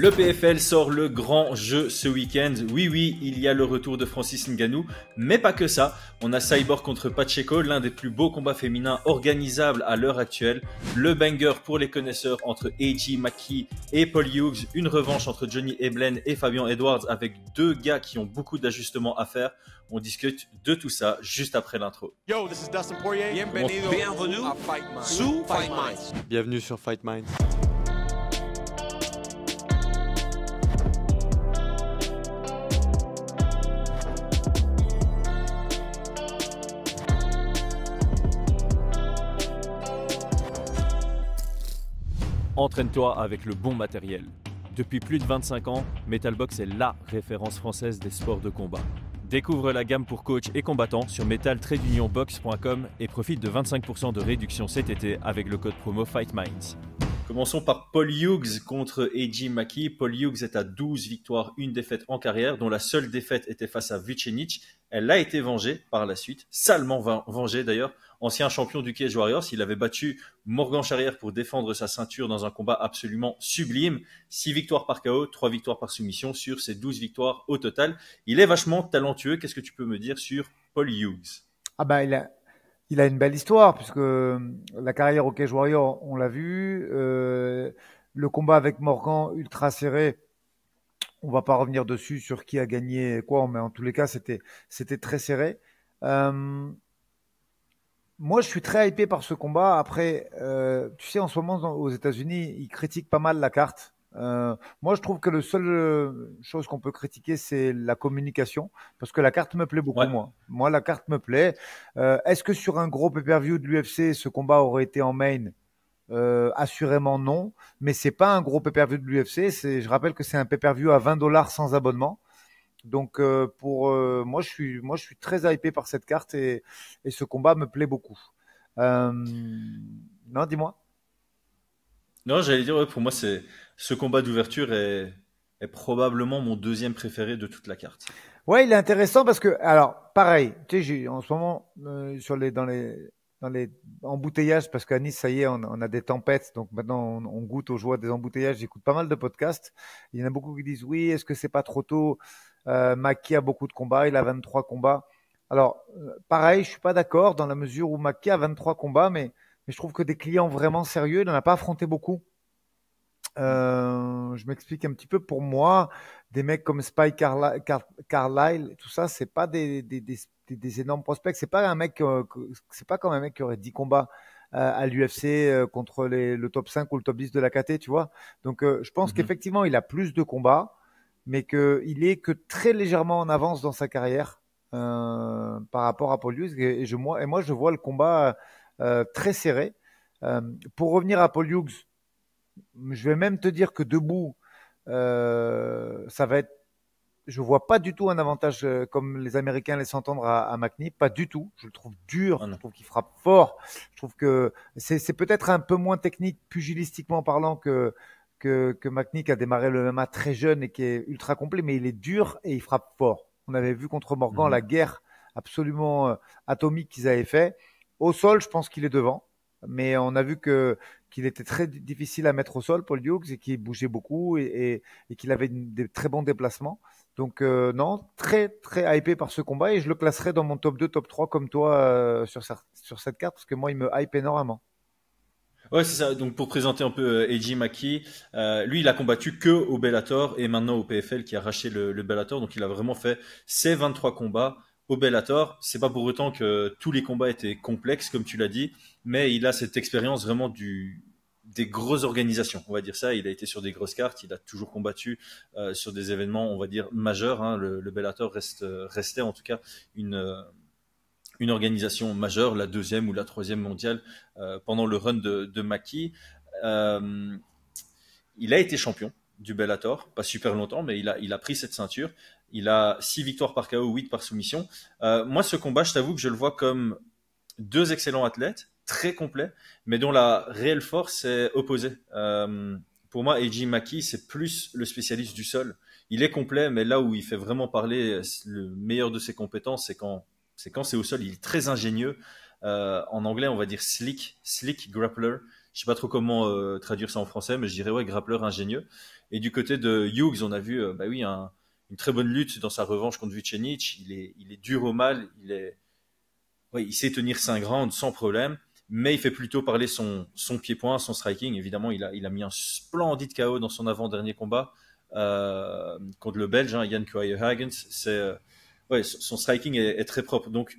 Le PFL sort le grand jeu ce week-end. Oui, il y a le retour de Francis Ngannou, mais pas que ça. On a Cyborg contre Pacheco, l'un des plus beaux combats féminins organisables à l'heure actuelle. Le banger pour les connaisseurs entre AJ McKee et Paul Hughes. Une revanche entre Johnny Eblen et Fabian Edwards avec deux gars qui ont beaucoup d'ajustements à faire. On discute de tout ça juste après l'intro. Yo, this is Dustin Poirier. Bienvenue à Fight Minds. Bienvenue sur Fight Minds. Entraîne-toi avec le bon matériel. Depuis plus de 25 ans, Metalbox est LA référence française des sports de combat. Découvre la gamme pour coachs et combattants sur metal-box.com et profite de 25% de réduction cet été avec le code promo FightMinds. Commençons par Paul Hughes contre AJ McKee. Paul Hughes est à 12 victoires, une défaite en carrière, dont la seule défaite était face à Vucenic. Elle a été vengée par la suite, salement vengée d'ailleurs. Ancien champion du Cage Warriors, il avait battu Morgan Charrière pour défendre sa ceinture dans un combat absolument sublime. 6 victoires par KO, 3 victoires par soumission sur ses 12 victoires au total. Il est vachement talentueux. Qu'est-ce que tu peux me dire sur Paul Hughes ? Il a une belle histoire, puisque la carrière au Cage Warrior, on l'a vu. Le combat avec Morgan, ultra serré, on va pas revenir dessus sur qui a gagné quoi, mais en tous les cas, c'était très serré. Moi, je suis très hypé par ce combat. Après, tu sais, en ce moment, aux États-Unis, ils critiquent pas mal la carte. Moi, je trouve que la seule chose qu'on peut critiquer, c'est la communication, parce que la carte me plaît beaucoup, Ouais. Moi, la carte me plaît. Est-ce que sur un gros pay-per-view de l'UFC, ce combat aurait été en main? Assurément non, mais c'est pas un gros pay-per-view de l'UFC. Je rappelle que c'est un pay-per-view à $20 sans abonnement. Donc, moi, je suis très hypé par cette carte et ce combat me plaît beaucoup. Non, dis-moi. Non, j'allais dire, ouais, pour moi, ce combat d'ouverture est probablement mon deuxième préféré de toute la carte. Ouais, il est intéressant parce que, alors, pareil, tu sais, en ce moment, dans les embouteillages, parce qu'à Nice, ça y est, on a des tempêtes, donc maintenant, on goûte aux joies des embouteillages. J'écoute pas mal de podcasts. Il y en a beaucoup qui disent, oui, est-ce que c'est pas trop tôt? Maki a beaucoup de combats, il a 23 combats. Alors, pareil, je suis pas d'accord dans la mesure où Maki a 23 combats, mais je trouve que des clients vraiment sérieux, il n'en a pas affronté beaucoup. Je m'explique un petit peu. Pour moi, des mecs comme Spike Carlyle, tout ça, c'est pas des énormes prospects. C'est pas un mec, c'est pas comme un mec qui aurait 10 combats à l'UFC contre le top 5 ou le top 10 de la KT, tu vois. Donc, je pense qu'effectivement, il a plus de combats, mais qu'il est que très légèrement en avance dans sa carrière par rapport à Paul Hughes. Et moi, je vois le combat très serré. Pour revenir à Paul Hughes, je vais même te dire que debout, ça va être. Je vois pas du tout un avantage comme les Américains laissent entendre à McKee, pas du tout. Je le trouve dur, je trouve qu'il frappe fort. Je trouve que c'est peut-être un peu moins technique, pugilistiquement parlant, que McKee qui a démarré le MMA très jeune et qui est ultra complet, mais il est dur et il frappe fort. On avait vu contre Morgan la guerre absolument atomique qu'ils avaient fait. Au sol, je pense qu'il est devant, mais on a vu qu'il était très difficile à mettre au sol, Paul Hughes, et qu'il bougeait beaucoup et qu'il avait des très bons déplacements. Donc non, très très hypé par ce combat et je le classerai dans mon top 2, top 3 comme toi sur cette carte parce que moi il me hype énormément. Ouais, c'est ça. Donc, pour présenter un peu AJ McKee, lui, il a combattu que au Bellator et maintenant au PFL qui a racheté le Bellator. Donc, il a vraiment fait ses 23 combats au Bellator. C'est pas pour autant que tous les combats étaient complexes, comme tu l'as dit, mais il a cette expérience vraiment des grosses organisations, on va dire ça. Il a été sur des grosses cartes, il a toujours combattu sur des événements, on va dire, majeurs. Hein. Le Bellator restait en tout cas une organisation majeure, la deuxième ou la troisième mondiale pendant le run de McKee. Il a été champion du Bellator, pas super longtemps, mais il a pris cette ceinture. Il a 6 victoires par KO, 8 par soumission. Moi, ce combat, je t'avoue que je le vois comme deux excellents athlètes, très complets, mais dont la réelle force est opposée. Pour moi, AJ McKee, c'est plus le spécialiste du sol. Il est complet, mais là où il fait vraiment parler le meilleur de ses compétences, c'est quand c'est au sol. Il est très ingénieux. En anglais, on va dire slick grappler. Je sais pas trop comment traduire ça en français, mais je dirais ouais, grappleur ingénieux. Et du côté de Hughes, on a vu bah oui, une très bonne lutte dans sa revanche contre Vucenic. Il est dur au mal, ouais, il sait tenir 5 rounds sans problème, mais il fait plutôt parler son pied-point, son striking. Évidemment, il a mis un splendide KO dans son avant-dernier combat contre le Belge, hein, Jan Kruijer-Hagens. Ouais, son striking est très propre. Donc,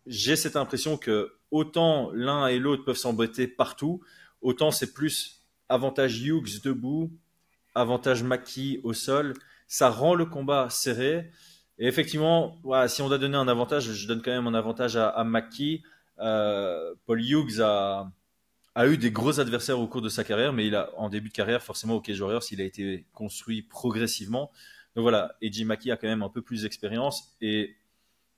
j'ai cette impression que autant l'un et l'autre peuvent s'embêter partout, autant c'est plus avantage Hughes debout, avantage Maki au sol. Ça rend le combat serré. Et effectivement, voilà, si on doit donner un avantage, je donne quand même un avantage à Maki. Paul Hughes a eu des gros adversaires au cours de sa carrière, mais en début de carrière, forcément, au Cage Warriors, il a été construit progressivement. Donc voilà, Eiji Maki a quand même un peu plus d'expérience et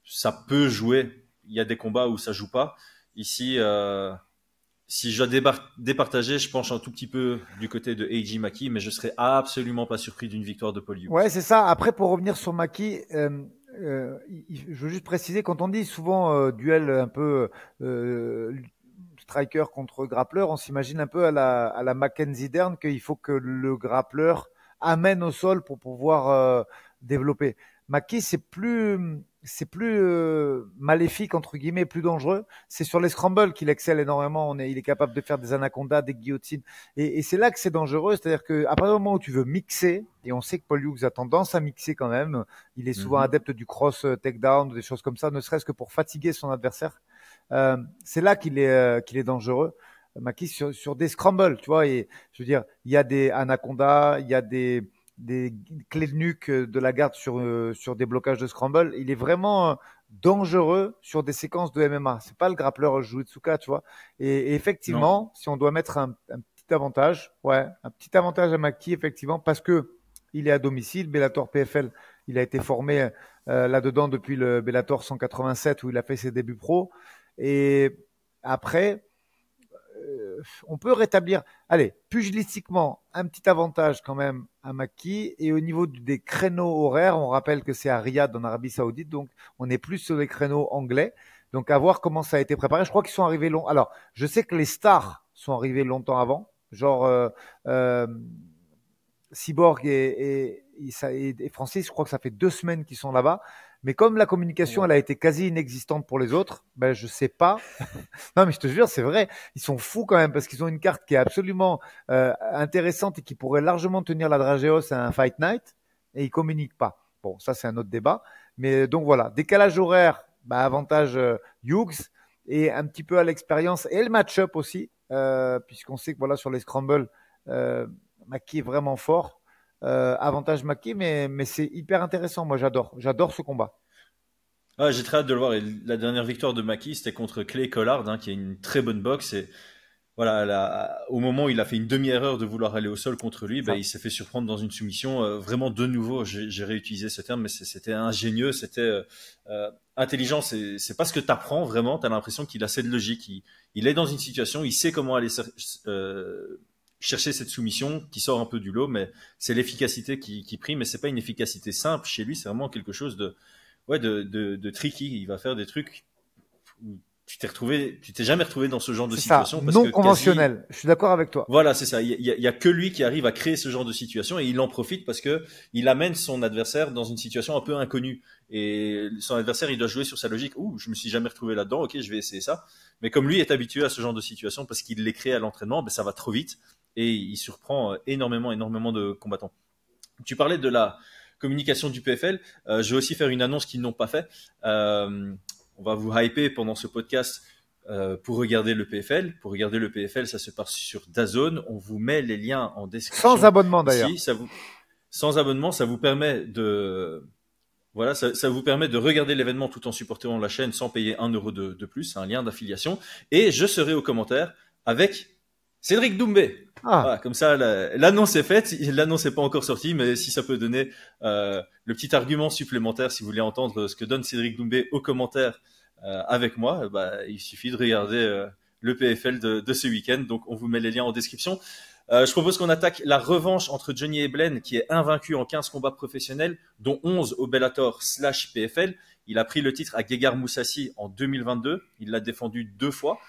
ça peut jouer. Il y a des combats où ça joue pas. Ici, si je dois départager, je penche un tout petit peu du côté de Eiji Maki, mais je serais absolument pas surpris d'une victoire de Paul Hughes. Ouais, c'est ça. Après, pour revenir sur Maki, je veux juste préciser, quand on dit souvent duel un peu striker contre grappleur, on s'imagine un peu à la Mackenzie Dern qu'il faut que le grappleur amène au sol pour pouvoir développer. Maki, c'est plus maléfique entre guillemets, plus dangereux. C'est sur les scrambles qu'il excelle énormément. Il est capable de faire des anacondas, des guillotines, et c'est là que c'est dangereux. C'est-à-dire que à partir du moment où tu veux mixer, et on sait que Paul Hughes a tendance à mixer quand même, il est souvent adepte du cross takedown, des choses comme ça, ne serait-ce que pour fatiguer son adversaire. C'est là qu'il est dangereux. Maki sur des scrambles, tu vois. Et je veux dire, il y a des anacondas, il y a des clés de nuque de la garde sur des blocages de scramble. Il est vraiment dangereux sur des séquences de MMA. C'est pas le grappleur Juitsuka, tu vois. Et effectivement, non. Si on doit mettre un petit avantage, un petit avantage à Maki, effectivement, parce que il est à domicile. Bellator PFL, il a été formé là-dedans depuis le Bellator 187 où il a fait ses débuts pro. Et après, on peut rétablir, allez, pugilistiquement, un petit avantage quand même à Maki. Et au niveau des créneaux horaires, on rappelle que c'est à Riyad en Arabie Saoudite, donc on est plus sur les créneaux anglais. Donc à voir comment ça a été préparé. Je crois qu'ils sont arrivés long. Alors, je sais que les stars sont arrivés longtemps avant, genre Cyborg et Francis. Je crois que ça fait 2 semaines qu'ils sont là-bas. Mais comme la communication, elle a été quasi inexistante pour les autres, ben je sais pas. Non, mais je te jure, c'est vrai. Ils sont fous quand même parce qu'ils ont une carte qui est absolument intéressante et qui pourrait largement tenir la Dragéos à un Fight Night et ils communiquent pas. Bon, ça c'est un autre débat. Mais donc voilà, décalage horaire, avantage Hughes et un petit peu à l'expérience et le match-up aussi, puisqu'on sait que voilà sur les scrambles, Maki est vraiment fort. Avantage Maki, mais c'est hyper intéressant. Moi, j'adore ce combat. Ah, j'ai très hâte de le voir. Et la dernière victoire de Maki, c'était contre Clay Collard, hein, qui a une très bonne boxe. Et voilà, au moment où il a fait une demi-erreur de vouloir aller au sol contre lui, il s'est fait surprendre dans une soumission. Vraiment, de nouveau, j'ai réutilisé ce terme, mais c'était ingénieux, c'était intelligent. C'est pas ce que tu apprends vraiment. Tu as l'impression qu'il a cette logique. Il est dans une situation, il sait comment aller chercher cette soumission qui sort un peu du lot, mais c'est l'efficacité qui prime, mais c'est pas une efficacité simple chez lui, c'est vraiment quelque chose de tricky. Il va faire des trucs où tu t'es jamais retrouvé dans ce genre de situation. Parce non conventionnel. Je suis d'accord avec toi. Voilà, c'est ça. Il y a que lui qui arrive à créer ce genre de situation et il en profite parce que il amène son adversaire dans une situation un peu inconnue. Et son adversaire, il doit jouer sur sa logique. Je me suis jamais retrouvé là-dedans. Ok, je vais essayer ça. Mais comme lui est habitué à ce genre de situation parce qu'il les crée à l'entraînement, ça va trop vite et il surprend énormément de combattants. Tu parlais de la communication du PFL. Je vais aussi faire une annonce qu'ils n'ont pas fait. On va vous hyper pendant ce podcast pour regarder le PFL. Pour regarder le PFL, ça se passe sur DAZN. On vous met les liens en description. Sans abonnement d'ailleurs. Sans abonnement, ça vous permet de ça vous permet de regarder l'événement tout en supportant la chaîne sans payer 1 euro de plus. C'est un lien d'affiliation. Et je serai aux commentaires avec Cédric Doumbé. Voilà, comme ça, l'annonce est faite. L'annonce n'est pas encore sortie, mais si ça peut donner le petit argument supplémentaire, si vous voulez entendre ce que donne Cédric Doumbé aux commentaires avec moi, il suffit de regarder le PFL de ce week-end. Donc, on vous met les liens en description. Je propose qu'on attaque la revanche entre Johnny Eblen, qui est invaincu en 15 combats professionnels, dont 11 au Bellator /PFL. Il a pris le titre à Gegard Mousasi en 2022. Il l'a défendu 2 fois.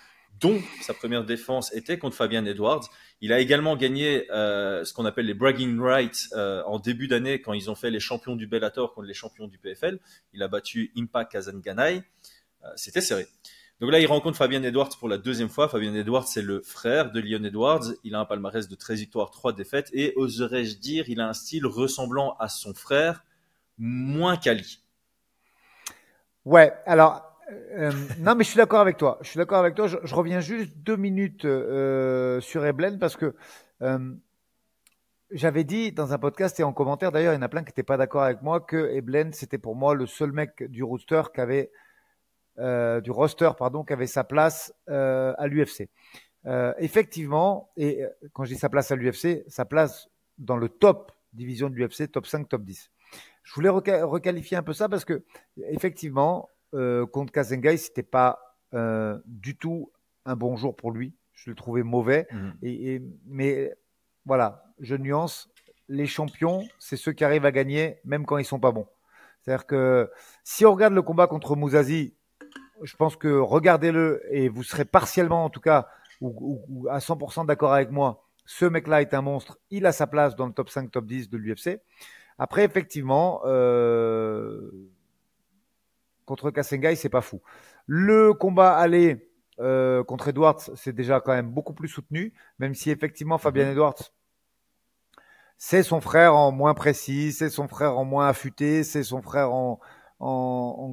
dont sa première défense était contre Fabian Edwards. Il a également gagné ce qu'on appelle les bragging rights en début d'année quand ils ont fait les champions du Bellator contre les champions du PFL. Il a battu Impa Kazanganay. C'était serré. Donc là, il rencontre Fabian Edwards pour la deuxième fois. Fabian Edwards, c'est le frère de Leon Edwards. Il a un palmarès de 13 victoires, 3 défaites. Et oserais-je dire, il a un style ressemblant à son frère, moins quali. Ouais, alors, non, mais je suis d'accord avec toi. Je suis d'accord avec toi. Je reviens juste 2 minutes sur Eblen parce que j'avais dit dans un podcast et en commentaire, d'ailleurs, il y en a plein qui n'étaient pas d'accord avec moi, que Eblen, c'était pour moi le seul mec du roster qui avait qui avait sa place à l'UFC. Effectivement, et quand je dis sa place à l'UFC, sa place dans le top division de l'UFC, top 5, top 10. Je voulais requalifier un peu ça parce que effectivement, contre Kazangai, c'était pas du tout un bon jour pour lui. Je le trouvais mauvais. Mais voilà, je nuance. Les champions, c'est ceux qui arrivent à gagner même quand ils sont pas bons. C'est-à-dire que si on regarde le combat contre Mouzazi, je pense que regardez-le et vous serez partiellement, en tout cas, ou à 100% d'accord avec moi. Ce mec-là est un monstre. Il a sa place dans le top 5, top 10 de l'UFC. Après, effectivement, contre Kasengai, c'est pas fou. Le combat aller contre Edwards, c'est déjà quand même beaucoup plus soutenu, même si effectivement Fabian Edwards, c'est son frère en moins précis, c'est son frère en moins affûté, c'est son frère en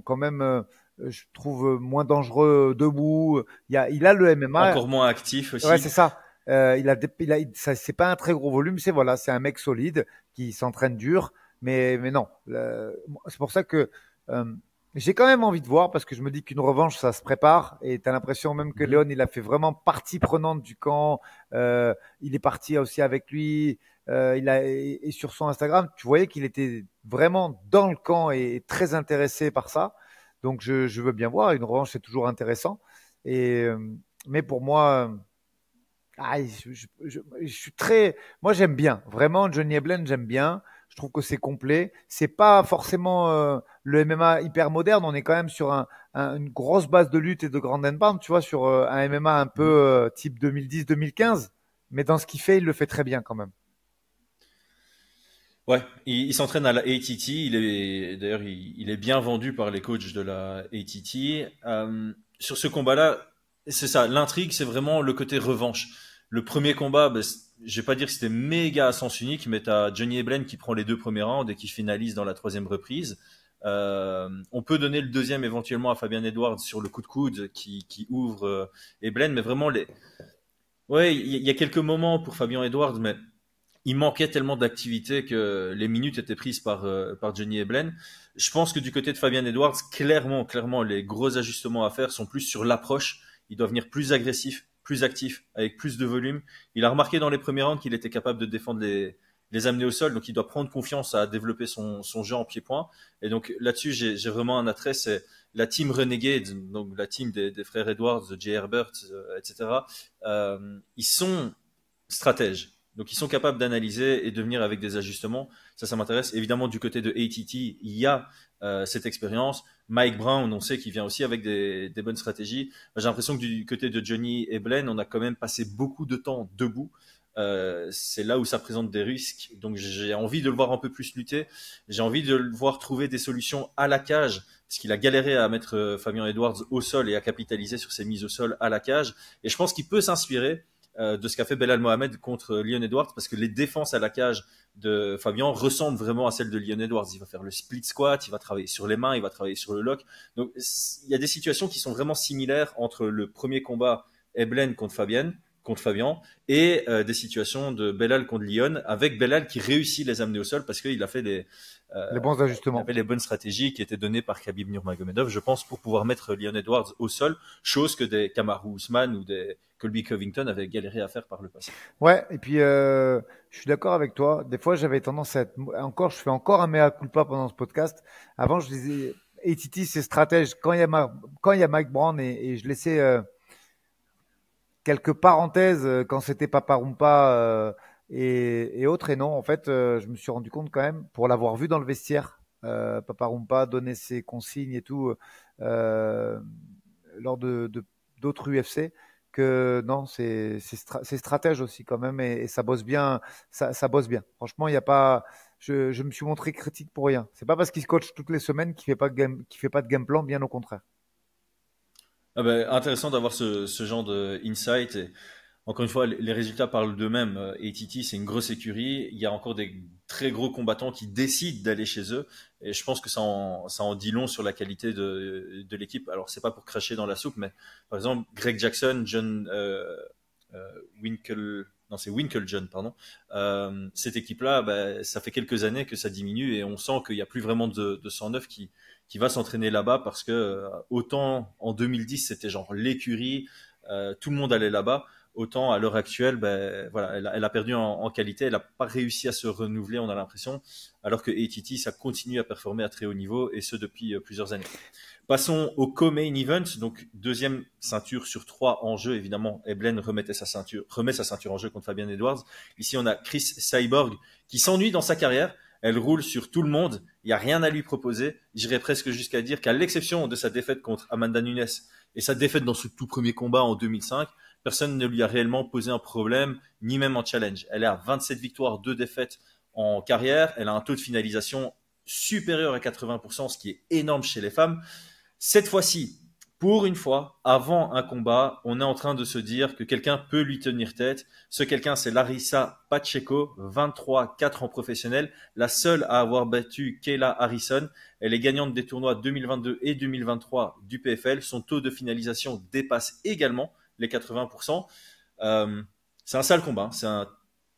quand même, je trouve, moins dangereux debout. Il a le MMA. Encore moins actif aussi. Ouais, c'est ça. Ça, c'est pas un très gros volume, c'est un mec solide qui s'entraîne dur, mais non. C'est pour ça que j'ai quand même envie de voir parce que je me dis qu'une revanche, ça se prépare et t'as l'impression même que Léon, il a fait vraiment partie prenante du camp. Il est parti aussi avec lui. Et sur son Instagram, tu voyais qu'il était vraiment dans le camp et très intéressé par ça. Donc je veux bien voir. Une revanche, c'est toujours intéressant. Mais pour moi. Je suis moi j'aime bien, vraiment Johnny Eblen, j'aime bien. Je trouve que c'est complet. C'est pas forcément le MMA hyper moderne. On est quand même sur une grosse base de lutte et de grand and pound, tu vois, sur un MMA un peu type 2010-2015. Mais dans ce qu'il fait, il le fait très bien quand même. Ouais, il s'entraîne à la ATT. D'ailleurs, il est bien vendu par les coachs de la ATT. Sur ce combat-là, c'est ça. L'intrigue, c'est vraiment le côté revanche. Le premier combat, je vais pas dire que c'était méga à sens unique, mais t'as Johnny Eblen qui prend les 2 premiers rounds et qui finalise dans la 3e reprise. On peut donner le 2e éventuellement à Fabian Edwards sur le coup de coude qui ouvre Eblen, mais vraiment ouais, il y a quelques moments pour Fabian Edwards, mais il manquait tellement d'activité que les minutes étaient prises par Johnny Eblen. Je pense que du côté de Fabian Edwards, clairement, les gros ajustements à faire sont plus sur l'approche. Il doit venir plus agressif, plus actif, avec plus de volume. Il a remarqué dans les premiers rounds qu'il était capable de défendre les amener au sol, donc il doit prendre confiance à développer son jeu en pied-point. Et donc là-dessus, j'ai vraiment un attrait, c'est la team Renegade, donc la team des frères Edwards, de Jay Herbert, etc. Ils sont stratèges. Donc, ils sont capables d'analyser et de venir avec des ajustements. Ça m'intéresse. Évidemment, du côté de ATT, il y a cette expérience. Mike Brown, on sait qu'il vient aussi avec des bonnes stratégies. J'ai l'impression que du côté de Johnny Eblen, on a quand même passé beaucoup de temps debout. C'est là où ça présente des risques. Donc, j'ai envie de le voir un peu plus lutter. J'ai envie de le voir trouver des solutions à la cage, parce qu'il a galéré à mettre Fabian Edwards au sol et à capitaliser sur ses mises au sol à la cage. Et je pense qu'il peut s'inspirer de ce qu'a fait Belal Mohamed contre Leon Edwards, parce que les défenses à la cage de Fabian ressemblent vraiment à celles de Leon Edwards. Il va faire le split squat, il va travailler sur les mains, il va travailler sur le lock. Donc il y a des situations qui sont vraiment similaires entre le premier combat Eblen contre Fabian et des situations de Belal contre Leon, avec Belal qui réussit les amener au sol parce qu'il a fait les bons ajustements. Il avait les bonnes stratégies qui étaient données par Khabib Nurmagomedov, je pense, pour pouvoir mettre Leon Edwards au sol, chose que des Kamaru Usman ou des Colby Covington avaient galéré à faire par le passé. Ouais, et puis je suis d'accord avec toi. Des fois, j'avais tendance à je fais encore un mea culpa pendant ce podcast. Avant, je disais ATT, c'est stratège. Quand il y a Mike Brown et je laissais quelques parenthèses quand c'était Paparumpa et autres. Et non, en fait, je me suis rendu compte quand même, pour l'avoir vu dans le vestiaire, Paparumpa donner ses consignes et tout lors d'autres UFC, que non, c'est stratège aussi quand même et ça bosse bien, ça bosse bien. Franchement, il y a pas, je me suis montré critique pour rien. C'est pas parce qu'il se coach toutes les semaines qu'il fait pas de game plan, bien au contraire. Ah ben, intéressant d'avoir ce genre de insight. Et encore une fois, les résultats parlent d'eux-mêmes. Et Titi, c'est une grosse écurie. Il y a encore des très gros combattants qui décident d'aller chez eux. Et je pense que ça en dit long sur la qualité de l'équipe. Alors, c'est pas pour cracher dans la soupe, mais par exemple, Greg Jackson, John Winkle, non, c'est Winklejohn, pardon. Cette équipe-là, bah, ça fait quelques années que ça diminue et on sent qu'il n'y a plus vraiment de 109 qui va s'entraîner là-bas parce que autant en 2010, c'était genre l'écurie, tout le monde allait là-bas. Autant à l'heure actuelle, ben, voilà, elle a perdu en qualité, elle n'a pas réussi à se renouveler, on a l'impression, alors que ATT, ça continue à performer à très haut niveau, et ce depuis plusieurs années. Passons au co-main event, donc deuxième ceinture sur 3 en jeu, évidemment, Eblen remet sa ceinture en jeu contre Fabian Edwards. Ici, on a Chris Cyborg qui s'ennuie dans sa carrière, elle roule sur tout le monde, il n'y a rien à lui proposer. J'irais presque jusqu'à dire qu'à l'exception de sa défaite contre Amanda Nunes et sa défaite dans ce tout premier combat en 2005, personne ne lui a réellement posé un problème, ni même en challenge. Elle est à 27 victoires, 2 défaites en carrière. Elle a un taux de finalisation supérieur à 80%, ce qui est énorme chez les femmes. Cette fois-ci, pour une fois, avant un combat, on est en train de se dire que quelqu'un peut lui tenir tête. Ce quelqu'un, c'est Larissa Pacheco, 23-4 en professionnel, la seule à avoir battu Kayla Harrison. Elle est gagnante des tournois 2022 et 2023 du PFL. Son taux de finalisation dépasse également les 80%. C'est un sale combat, c'est un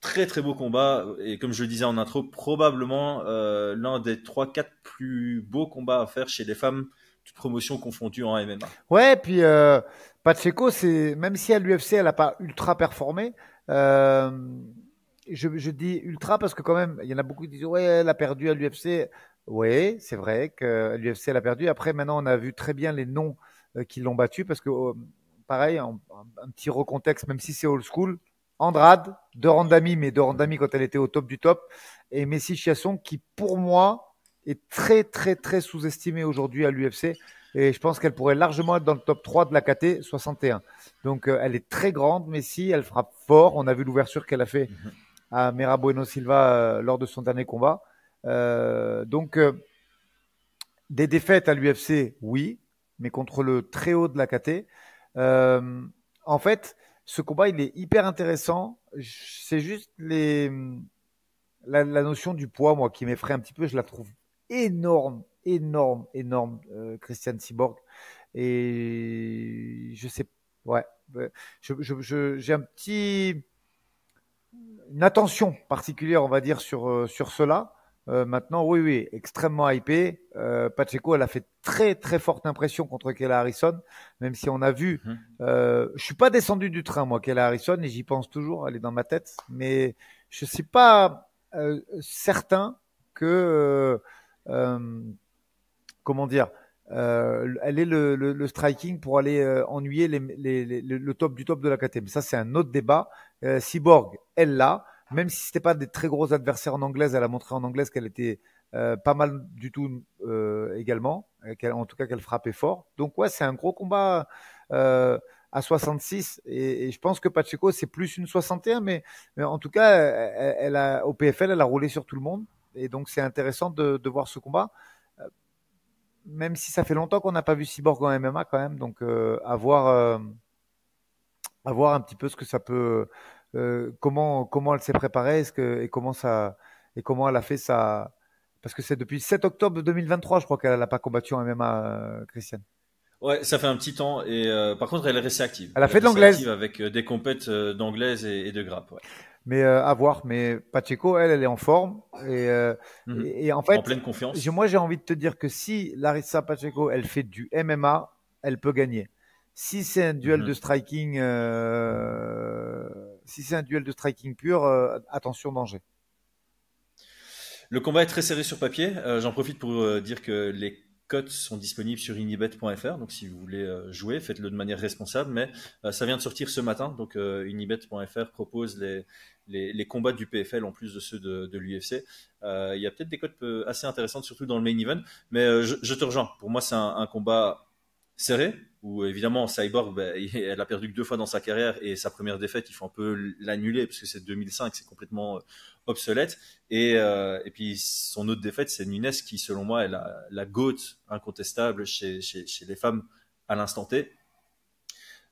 très très beau combat et comme je le disais en intro, probablement l'un des 3-4 plus beaux combats à faire chez les femmes, toutes promotions confondues en MMA. Ouais, puis Pacheco, c'est même si à l'UFC elle n'a pas ultra performé, je dis ultra parce que quand même, il y en a beaucoup qui disent ouais, elle a perdu à l'UFC. Oui, c'est vrai qu'à l'UFC elle a perdu. Après, maintenant, on a vu très bien les noms qui l'ont battu parce que pareil, un petit recontexte, même si c'est old school. Andrade, de Randami, mais de Randami quand elle était au top du top, et Messi Chiasson qui, pour moi, est très, très, très sous-estimée aujourd'hui à l'UFC. Et je pense qu'elle pourrait largement être dans le top 3 de la KT 61. Donc, elle est très grande, Messi, elle frappe fort. On a vu l'ouverture qu'elle a fait à Mera Bueno Silva lors de son dernier combat. Donc, des défaites à l'UFC, oui, mais contre le très haut de la KT. En fait, ce combat, il est hyper intéressant. C'est juste la notion du poids, moi, qui m'effraie un petit peu. Je la trouve énorme, énorme, énorme, Christiane Cyborg. Et je sais, ouais, j'ai une attention particulière, on va dire, sur cela. Maintenant, oui, oui, extrêmement hypé. Pacheco, elle a fait très, très forte impression contre Kayla Harrison, même si on a vu. Je suis pas descendu du train, moi, Kayla Harrison, et j'y pense toujours. Elle est dans ma tête, mais je suis pas certain que, comment dire, elle est le striking pour aller ennuyer le top du top de la KT. Mais ça, c'est un autre débat. Cyborg, elle l'a. Même si c'était pas des très gros adversaires en anglaise, elle a montré en anglaise qu'elle était pas mal du tout également, en tout cas qu'elle frappait fort. Donc ouais, c'est un gros combat à 66 et je pense que Pacheco c'est plus une 61, mais en tout cas au PFL elle a roulé sur tout le monde et donc c'est intéressant de voir ce combat. Même si ça fait longtemps qu'on n'a pas vu Cyborg en MMA quand même, donc à voir un petit peu ce que ça peut. Comment elle s'est préparée et comment elle a fait ça parce que c'est depuis le 7 octobre 2023 je crois qu'elle n'a pas combattu en MMA Christiane. Ouais, ça fait un petit temps et par contre elle est restée active. Elle a fait de l'anglaise avec des compètes d'anglaise et de grappe. Ouais. Mais à voir. Mais Pacheco elle est en forme et en fait en pleine confiance. Moi j'ai envie de te dire que si Larissa Pacheco elle fait du MMA, elle peut gagner. Si c'est un duel de striking, pur, attention danger. Le combat est très serré sur papier. J'en profite pour dire que les cotes sont disponibles sur unibet.fr. Donc si vous voulez jouer, faites-le de manière responsable. Mais ça vient de sortir ce matin. Donc unibet.fr propose les combats du PFL en plus de ceux de l'UFC. Il y a peut-être des cotes assez intéressantes, surtout dans le main event. Mais je te rejoins. Pour moi, c'est un combat serré. où évidemment Cyborg, elle a perdu que 2 fois dans sa carrière et sa première défaite, il faut un peu l'annuler parce que c'est 2005, c'est complètement obsolète. Et puis son autre défaite, c'est Nunes qui, selon moi, est la GOAT incontestable chez les femmes à l'instant T.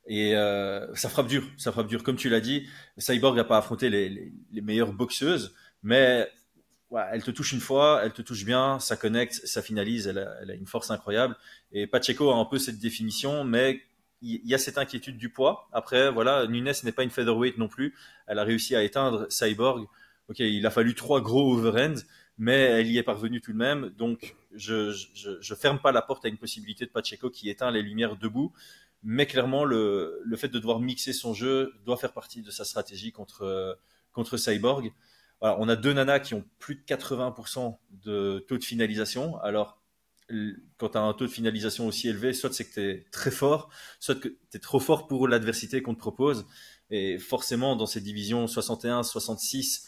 Et ça frappe dur. Comme tu l'as dit, Cyborg n'a pas affronté les meilleures boxeuses, mais ouais, elle te touche une fois, elle te touche bien, ça connecte, ça finalise, elle a une force incroyable. Et Pacheco a un peu cette définition, mais il y a cette inquiétude du poids. Après, voilà, Nunes n'est pas une featherweight non plus. Elle a réussi à éteindre Cyborg. Ok, il a fallu 3 gros overhands, mais elle y est parvenue tout de même. Donc, je ferme pas la porte à une possibilité de Pacheco qui éteint les lumières debout. Mais clairement, le fait de devoir mixer son jeu doit faire partie de sa stratégie contre Cyborg. Voilà, on a 2 nanas qui ont plus de 80% de taux de finalisation. Alors, quand tu as un taux de finalisation aussi élevé, soit c'est que tu es très fort, soit que tu es trop fort pour l'adversité qu'on te propose. Et forcément, dans ces divisions 61, 66,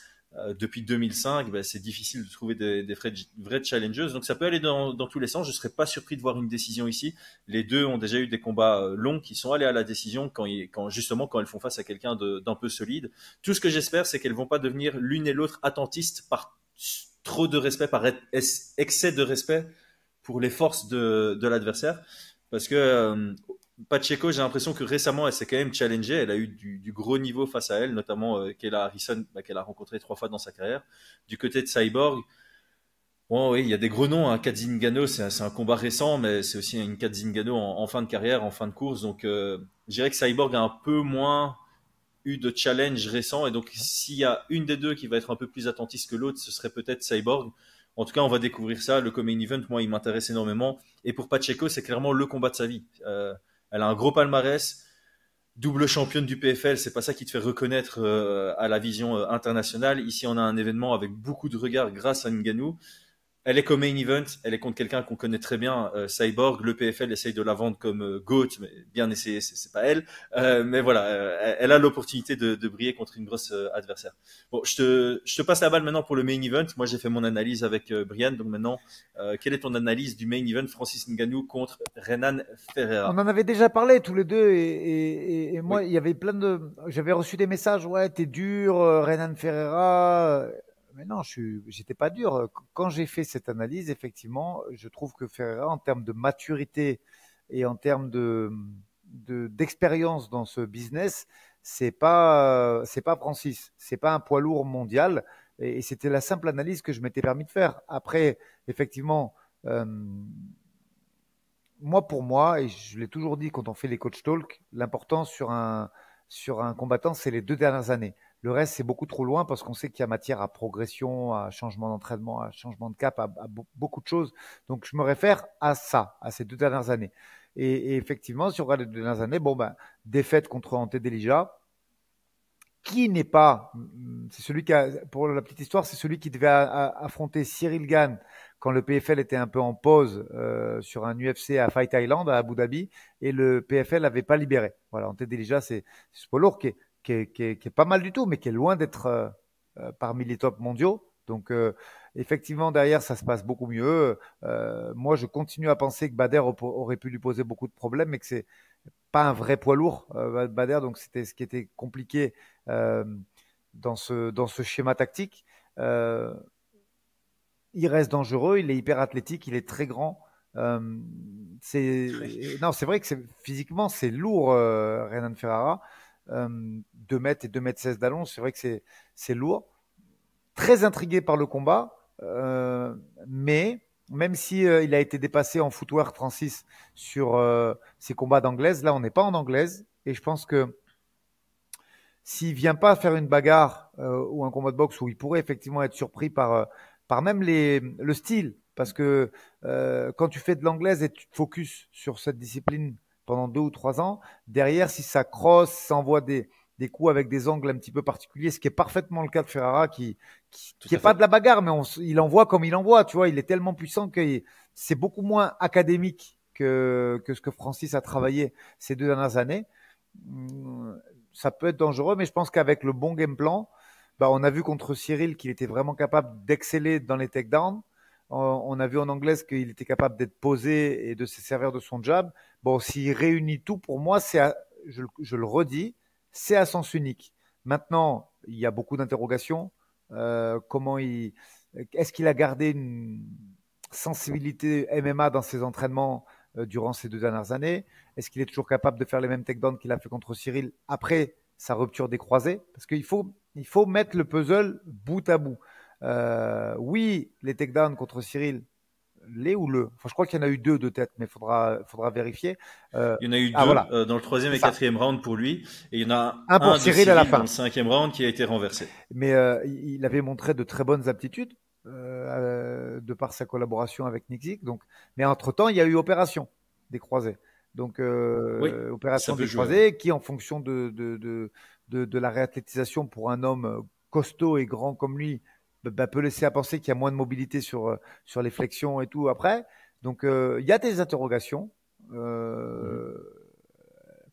depuis 2005, c'est difficile de trouver des vraies challengers. Donc ça peut aller dans tous les sens. Je ne serais pas surpris de voir une décision ici. Les deux ont déjà eu des combats longs qui sont allés à la décision justement quand elles font face à quelqu'un d'un peu solide. Tout ce que j'espère, c'est qu'elles vont pas devenir l'une et l'autre attentistes par trop de respect, par excès de respect pour les forces de l'adversaire. Parce que Pacheco, j'ai l'impression que récemment, elle s'est quand même challengée. Elle a eu du gros niveau face à elle, notamment Kayla Harrison, qu'elle a rencontré 3 fois dans sa carrière. Du côté de Cyborg, bon, oui, il y a des gros noms. Kat Zingano, c'est un combat récent, mais c'est aussi une Kat Zingano en fin de carrière, en fin de course. Donc, je dirais que Cyborg a un peu moins eu de challenge récent. Et donc, s'il y a une des deux qui va être un peu plus attentiste que l'autre, ce serait peut-être Cyborg. En tout cas, on va découvrir ça. Le co-main event, moi, il m'intéresse énormément. Et pour Pacheco, c'est clairement le combat de sa vie. Elle a un gros palmarès, double championne du PFL, c'est pas ça qui te fait reconnaître à la vision internationale. Ici, on a un événement avec beaucoup de regards grâce à Ngannou. Elle est comme main event, elle est contre quelqu'un qu'on connaît très bien, Cyborg. Le PFL essaye de la vendre comme GOAT, mais bien essayé, c'est pas elle. Mais voilà, elle a l'opportunité de briller contre une grosse adversaire. Bon, je te passe la balle maintenant pour le main event. Moi, j'ai fait mon analyse avec Brian. Donc maintenant, quelle est ton analyse du main event Francis Ngannou contre Renan Ferreira? On en avait déjà parlé tous les deux et moi, Oui. il y avait j'avais reçu des messages, ouais, t'es dur, Renan Ferreira. Mais non, j'étais pas dur. Quand j'ai fait cette analyse, effectivement, je trouve que Ferreira, en termes de maturité et en termes d'expérience dans ce business, c'est pas Francis, c'est pas un poids lourd mondial. Et c'était la simple analyse que je m'étais permis de faire. Après, effectivement, pour moi, et je l'ai toujours dit quand on fait les coach talk, l'important sur un combattant, c'est les 2 dernières années. Le reste, c'est beaucoup trop loin parce qu'on sait qu'il y a matière à progression, à changement d'entraînement, à changement de cap, à beaucoup de choses. Donc, je me réfère à ça, à ces 2 dernières années. Et effectivement, si on regarde les 2 dernières années, défaite contre Ante Delija, qui n'est pas, c'est celui pour la petite histoire, c'est celui qui devait affronter Cyril Gane quand le PFL était un peu en pause sur un UFC à Fight Island à Abu Dhabi et le PFL n'avait pas libéré. Voilà, Ante Delija, c'est ce poids lourd qui est pas mal du tout, mais qui est loin d'être parmi les tops mondiaux. Donc, effectivement, derrière, ça se passe beaucoup mieux. Moi, je continue à penser que Bader aurait pu lui poser beaucoup de problèmes, mais que c'est pas un vrai poids lourd, Bader. Donc, c'était ce qui était compliqué dans ce schéma tactique. Il reste dangereux, il est hyper athlétique, il est très grand. Non, c'est vrai que physiquement, c'est lourd, Renan Ferreira. 2 mètres et 2 mètres 16 d'allonge, c'est vrai que c'est lourd. Très intrigué par le combat, mais même si il a été dépassé en footwork Francis sur ses combats d'anglaise, là on n'est pas en anglaise et je pense que s'il vient pas faire une bagarre ou un combat de boxe où il pourrait effectivement être surpris par même le style, parce que quand tu fais de l'anglaise et tu te focuses sur cette discipline pendant 2 ou 3 ans, derrière si ça crosse, ça envoie des coups avec des angles un petit peu particuliers, ce qui est parfaitement le cas de Ferreira qui est pas de la bagarre, mais il envoie comme il envoie, tu vois, il est tellement puissant que c'est beaucoup moins académique que ce que Francis a travaillé ces 2 dernières années. Ça peut être dangereux, mais je pense qu'avec le bon game plan, on a vu contre Cyril qu'il était vraiment capable d'exceller dans les takedowns. On a vu en anglaise qu'il était capable d'être posé et de se servir de son jab. Bon, s'il réunit tout, pour moi, je le redis, c'est à sens unique. Maintenant, il y a beaucoup d'interrogations. Est-ce qu'il a gardé une sensibilité MMA dans ses entraînements durant ces 2 dernières années? Est-ce qu'il est toujours capable de faire les mêmes takedowns qu'il a fait contre Cyril après sa rupture des croisés? Parce qu'il faut mettre le puzzle bout à bout. Oui, les takedowns contre Cyril, je crois qu'il y en a eu 2 de tête, mais faudra vérifier. Il y en a eu 2 voilà. dans le 3e et 4e round pour lui, et il y en a un pour de Cyril à la fin. dans le 5e round qui a été renversé. Mais il avait montré de très bonnes aptitudes de par sa collaboration avec Nick Zick. Mais entre-temps, il y a eu opération des croisés. Donc, opération des croisés qui, en fonction de la réathlétisation pour un homme costaud et grand comme lui, peut laisser à penser qu'il y a moins de mobilité sur les flexions et tout après. Donc, il y a des interrogations.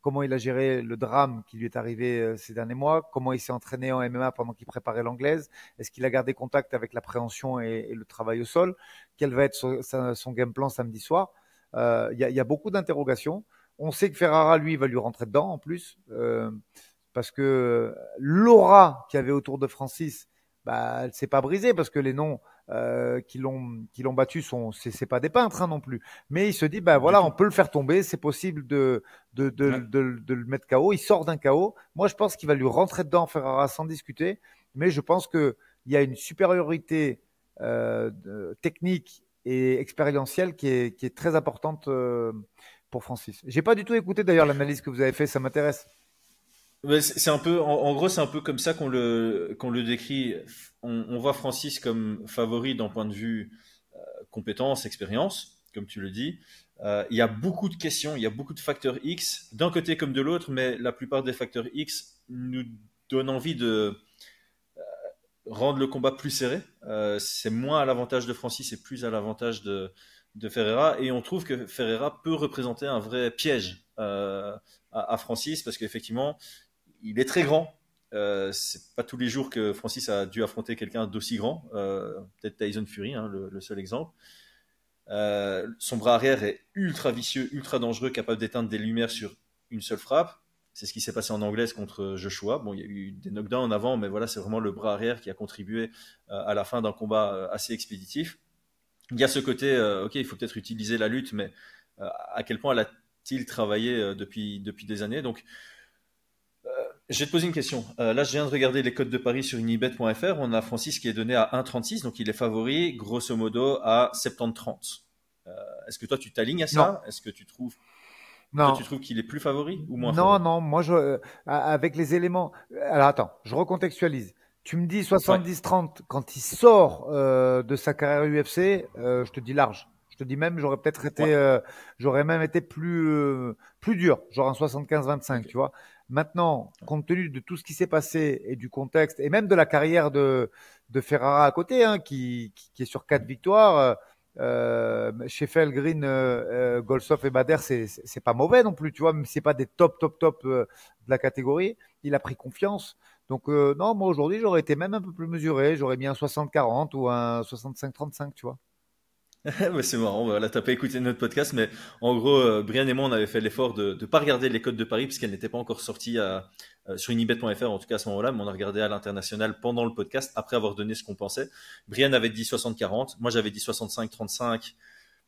Comment il a géré le drame qui lui est arrivé ces derniers mois, comment il s'est entraîné en MMA pendant qu'il préparait l'anglaise, est-ce qu'il a gardé contact avec la préhension et le travail au sol, quel va être son game plan samedi soir. Il y a beaucoup d'interrogations. On sait que Ferrara, lui, va lui rentrer dedans en plus, parce que l'aura qu'il y avait autour de Francis, elle s'est pas brisée, parce que les noms qui l'ont battu c'est pas des peintres non plus, mais il se dit voilà, on peut le faire tomber, c'est possible de le mettre KO. Il sort d'un KO. Moi, je pense qu'il va lui rentrer dedans Ferrara sans discuter, mais je pense que il y a une supériorité technique et expérientielle qui est très importante pour Francis. J'ai pas du tout écouté d'ailleurs l'analyse que vous avez fait, ça m'intéresse. C'est un peu, en gros, c'est un peu comme ça qu'on le décrit. On voit Francis comme favori d'un point de vue compétence, expérience, comme tu le dis. Il y a beaucoup de questions, il y a beaucoup de facteurs X, d'un côté comme de l'autre, mais la plupart des facteurs X nous donnent envie de rendre le combat plus serré. C'est moins à l'avantage de Francis et plus à l'avantage de Ferreira. Et on trouve que Ferreira peut représenter un vrai piège à Francis, parce qu'effectivement, il est très grand. C'est pas tous les jours que Francis a dû affronter quelqu'un d'aussi grand. Peut-être Tyson Fury, hein, le seul exemple. Son bras arrière est ultra vicieux, ultra dangereux, capable d'éteindre des lumières sur une seule frappe. C'est ce qui s'est passé en anglaise contre Joshua. Bon, il y a eu des knockdowns avant, mais voilà, c'est vraiment le bras arrière qui a contribué à la fin d'un combat assez expéditif. Il y a ce côté, ok, il faut peut-être utiliser la lutte, mais à quel point a-t-il travaillé depuis des années? Donc, je vais te poser une question. Là, je viens de regarder les codes de Paris sur unibet.fr. On a Francis qui est donné à 1,36, donc il est favori, grosso modo, à 70-30. Est-ce que toi, tu t'alignes à ça? Est-ce que tu trouves qu'il est plus favori ou moins favori? Non, moi, avec les éléments. Alors, attends, je recontextualise. Tu me dis 70-30 quand il sort de sa carrière UFC, je te dis large. Je te dis même, j'aurais même été plus dur, genre un 75-25, okay. Tu vois. Maintenant, compte tenu de tout ce qui s'est passé et du contexte, et même de la carrière de Ferrara à côté, hein, qui est sur 4 victoires, Sheffield, Green, Golsov et Bader, c'est pas mauvais non plus, tu vois, même si c'est pas des top de la catégorie. Il a pris confiance. Donc, non, moi aujourd'hui, j'aurais été même un peu plus mesuré. J'aurais mis un 60-40 ou un 65-35, tu vois. Ouais, c'est marrant, là t'as pas écouté notre podcast, mais en gros, Brian et moi on avait fait l'effort de ne pas regarder les codes de Paris puisqu'elles n'étaient pas encore sorties sur unibet.fr, en tout cas à ce moment-là, mais on a regardé à l'international pendant le podcast après avoir donné ce qu'on pensait. Brian avait dit 60-40, moi j'avais dit 65-35,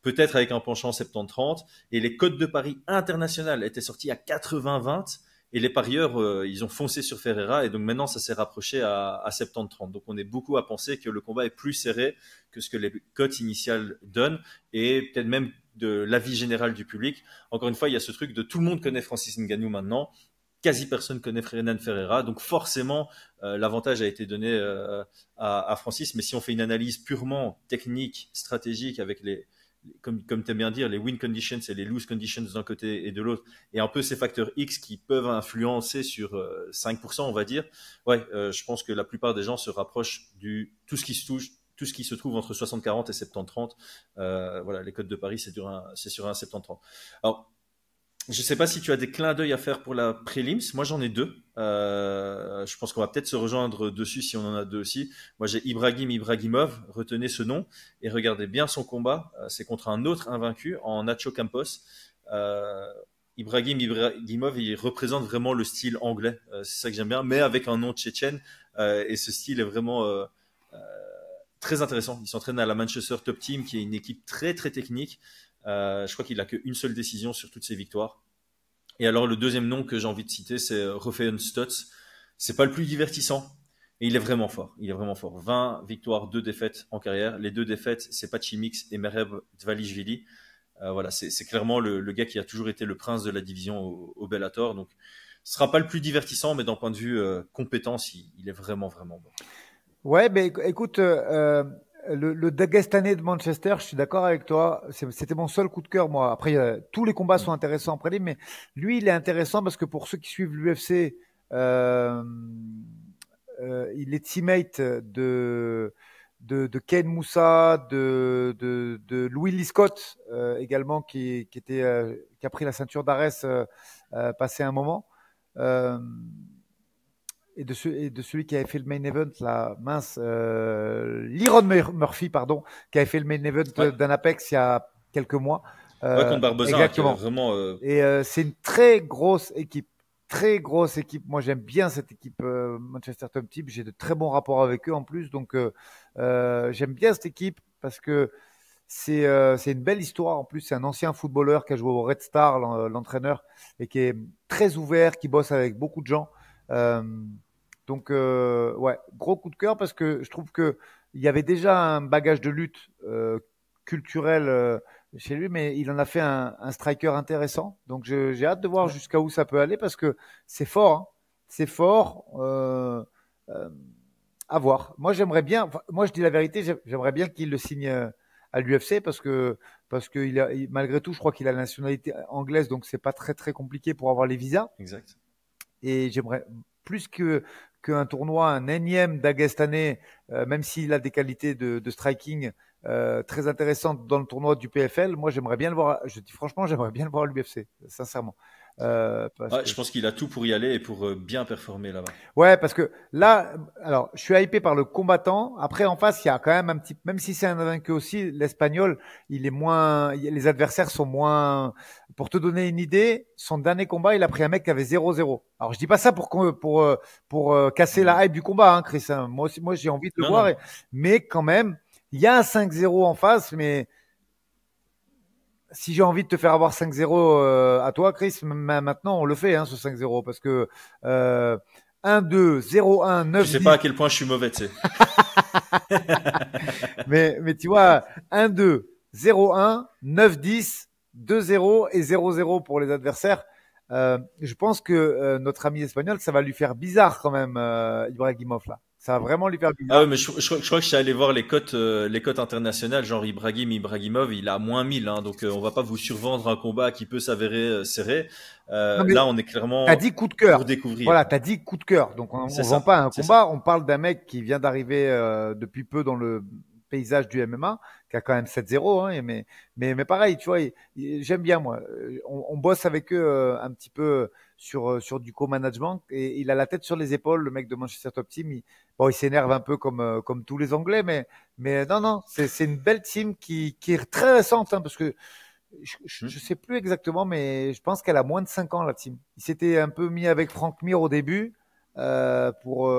peut-être avec un penchant 70-30, et les codes de Paris international étaient sortis à 80-20. Et les parieurs, ils ont foncé sur Ferreira, et donc maintenant ça s'est rapproché à 70-30. Donc on est beaucoup à penser que le combat est plus serré que ce que les cotes initiales donnent, et peut-être même de l'avis général du public. Encore une fois, il y a ce truc de tout le monde connaît Francis Ngannou maintenant, quasi personne connaît Renan Ferreira, donc forcément l'avantage a été donné à Francis. Mais si on fait une analyse purement technique, stratégique, avec comme tu aimes bien dire, les win conditions et les lose conditions d'un côté et de l'autre, et un peu ces facteurs X qui peuvent influencer sur 5%, on va dire. Ouais, je pense que la plupart des gens se rapprochent tout ce qui se trouve entre 60-40 et 70-30. Voilà, les codes de Paris, c'est sur un 70-30. Alors, Je sais pas si tu as des clins d'œil à faire pour la prélims. Moi, j'en ai deux. Je pense qu'on va peut-être se rejoindre dessus si on en a deux aussi. Moi, j'ai Ibrahim Ibrahimov. Retenez ce nom et regardez bien son combat. C'est contre un autre invaincu en Nacho Campos. Euh, Ibrahim Ibrahimov, il représente vraiment le style anglais. C'est ça que j'aime bien, mais avec un nom tchétchène. Et ce style est vraiment très intéressant. Il s'entraîne à la Manchester Top Team, qui est une équipe très très technique. Je crois qu'il a qu'une seule décision sur toutes ses victoires. Et alors le deuxième nom que j'ai envie de citer, c'est Rofeon Stutz. C'est pas le plus divertissant, et il est vraiment fort. Il est vraiment fort. 20 victoires, 2 défaites en carrière. Les 2 défaites, c'est Pachimix et Mereb Dvalishvili. Voilà, c'est clairement le gars qui a toujours été le prince de la division au Bellator. Donc, ce sera pas le plus divertissant, mais d'un point de vue compétence, il est vraiment vraiment bon. Ouais, mais écoute, le Dagestanais de Manchester, je suis d'accord avec toi. C'était mon seul coup de cœur, moi. Après, tous les combats sont intéressants en prélim, mais lui, il est intéressant parce que pour ceux qui suivent l'UFC, il est teammate de Ken Moussa, de Louis Lee Scott également, qui a pris la ceinture d'Ares passé un moment. Et de celui qui avait fait le main event, la mince, Liron Murphy, pardon, qui avait fait le main event d'un Apex il y a quelques mois. Ouais, contre Barbosa, exactement. Vraiment. Et c'est une très grosse équipe. Très grosse équipe. Moi, j'aime bien cette équipe Manchester Top Team. J'ai de très bons rapports avec eux en plus. Donc, j'aime bien cette équipe parce que c'est une belle histoire. En plus, c'est un ancien footballeur qui a joué au Red Star, l'entraîneur, et qui est très ouvert, qui bosse avec beaucoup de gens. Donc, ouais, gros coup de cœur parce que je trouve que il y avait déjà un bagage de lutte culturel chez lui, mais il en a fait un striker intéressant. Donc, j'ai hâte de voir jusqu'à où ça peut aller parce que c'est fort, hein. C'est fort. À voir. Moi, j'aimerais bien. Moi, je dis la vérité. J'aimerais bien qu'il le signe à l'UFC parce que malgré tout, je crois qu'il a la nationalité anglaise, donc c'est pas très très compliqué pour avoir les visas. Exact. Et j'aimerais plus qu'un tournoi, un énième Dagestanais, même s'il a des qualités de striking très intéressantes dans le tournoi du PFL. Moi, j'aimerais bien le voir. Je dis franchement, j'aimerais bien le voir à l'UFC, sincèrement. Je pense qu'il a tout pour y aller et pour bien performer là-bas. Ouais, parce que là, alors, je suis hypé par le combattant. Après, en face, il y a quand même même si c'est un invaincu aussi, l'espagnol, il est moins, les adversaires sont moins. Pour te donner une idée, son dernier combat, il a pris un mec qui avait 0-0. Alors, je dis pas ça pour casser la hype du combat, hein, Chris. Hein. Moi aussi, j'ai envie de le voir, mais quand même, il y a un 5-0 en face, mais si j'ai envie de te faire avoir 5-0 à toi, Chris, maintenant on le fait, hein, ce 5-0, parce que 1-2, 0-1, 9-10. Je sais pas à quel point je suis mauvais, tu sais. mais tu vois, 1-2, 0-1, 9-10, 2-0 et 0-0 pour les adversaires. Je pense que notre ami espagnol, ça va lui faire bizarre quand même, Ibrahimov là. Ça va vraiment lui faire bizarre. Ah ouais, mais je crois que je suis allé voir les cotes internationales, genre Ibrahimov, il a moins 1000, hein, donc on va pas vous survendre un combat qui peut s'avérer serré. Non, là, on est clairement t'as dit coup de cœur pour découvrir. Voilà, t'as dit coup de cœur. Donc on vend pas un combat, on parle d'un mec qui vient d'arriver depuis peu dans le paysage du MMA, qui a quand même 7-0, hein, mais pareil, tu vois, j'aime bien moi. On bosse avec eux un petit peu sur du co-management et il a la tête sur les épaules, le mec de Manchester Top Team. Il s'énerve un peu comme tous les Anglais, mais non, c'est une belle team qui est très récente, hein, parce que je sais plus exactement, mais je pense qu'elle a moins de 5 ans, la team. Il s'était un peu mis avec Frank Mir au début pour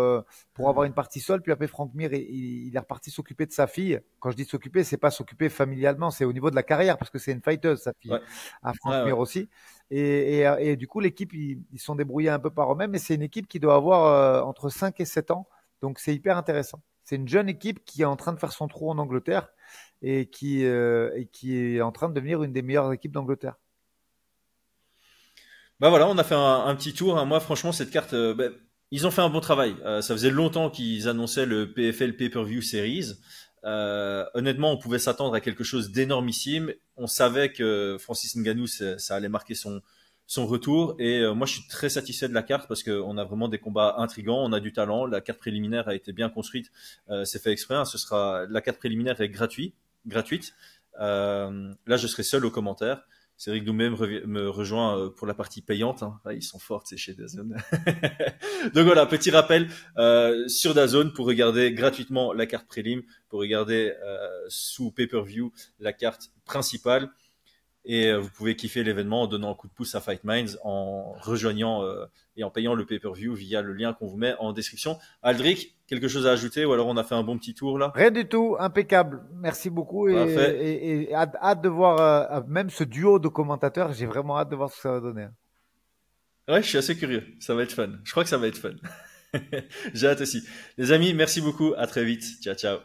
avoir une partie seule, puis après Frank Mir, il est reparti s'occuper de sa fille. Quand je dis s'occuper, c'est pas s'occuper familialement, c'est au niveau de la carrière, parce que c'est une fighteuse, sa fille, à Frank Mir aussi. Et du coup, l'équipe, ils sont débrouillés un peu par eux-mêmes, mais c'est une équipe qui doit avoir entre 5 et 7 ans, donc c'est hyper intéressant. C'est une jeune équipe qui est en train de faire son trou en Angleterre et qui est en train de devenir une des meilleures équipes d'Angleterre. Bah voilà, on a fait un petit tour, hein. Moi, franchement, cette carte, ils ont fait un bon travail. Ça faisait longtemps qu'ils annonçaient le PFL Pay-Per-View Series. Honnêtement, on pouvait s'attendre à quelque chose d'énormissime. On savait que Francis Ngannou, ça allait marquer son retour. Et moi, je suis très satisfait de la carte parce qu'on a vraiment des combats intrigants. On a du talent. La carte préliminaire a été bien construite. C'est fait exprès, hein. La carte préliminaire est gratuite. Là, je serai seul aux commentaires. Cédric Doumbé me rejoint pour la partie payante. Hein. Ah, ils sont forts, c'est chez DAZN. Donc voilà, petit rappel sur DAZN pour regarder gratuitement la carte prélim, pour regarder sous pay-per-view la carte principale. Et vous pouvez kiffer l'événement en donnant un coup de pouce à Fight Minds, en rejoignant et en payant le pay-per-view via le lien qu'on vous met en description. Aldric, quelque chose à ajouter ou alors on a fait un bon petit tour là? Rien du tout, impeccable. Merci beaucoup et hâte de voir même ce duo de commentateurs. J'ai vraiment hâte de voir ce que ça va donner. Ouais, je suis assez curieux. Ça va être fun. Je crois que ça va être fun. J'ai hâte aussi. Les amis, merci beaucoup. À très vite. Ciao, ciao.